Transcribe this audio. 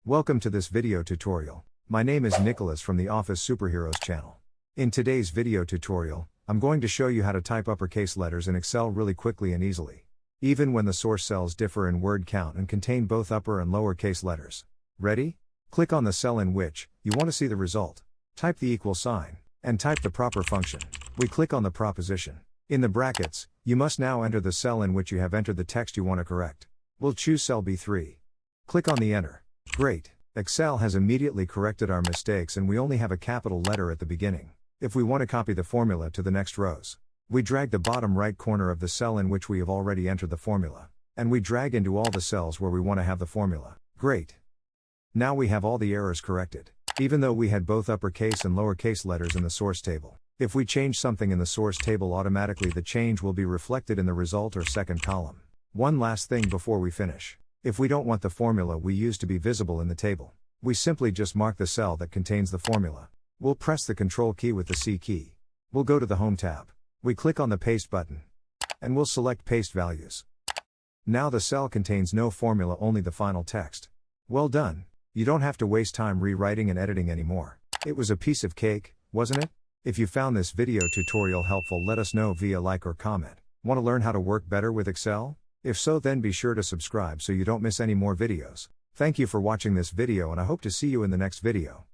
Welcome to this video tutorial. My name is Nicholas from the Office Superheroes channel. In today's video tutorial, I'm going to show you how to type uppercase letters in Excel really quickly and easily. Even when the source cells differ in word count and contain both upper and lowercase letters. Ready? Click on the cell in which you want to see the result. Type the equal sign, and type the proper function. We click on the proposition. In the brackets, you must now enter the cell in which you have entered the text you want to correct. We'll choose cell B3. Click on the enter. Great! Excel has immediately corrected our mistakes and we only have a capital letter at the beginning. If we want to copy the formula to the next rows, we drag the bottom right corner of the cell in which we have already entered the formula, and we drag into all the cells where we want to have the formula. Great! Now we have all the errors corrected, even though we had both uppercase and lowercase letters in the source table. If we change something in the source table, automatically the change will be reflected in the result or second column. One last thing before we finish. If we don't want the formula we use to be visible in the table, we simply just mark the cell that contains the formula. We'll press the Control key with the C key. We'll go to the Home tab. We click on the Paste button. And we'll select Paste Values. Now the cell contains no formula, only the final text. Well done. You don't have to waste time rewriting and editing anymore. It was a piece of cake, wasn't it? If you found this video tutorial helpful, let us know via like or comment. Want to learn how to work better with Excel? If so, then be sure to subscribe so you don't miss any more videos. Thank you for watching this video and I hope to see you in the next video.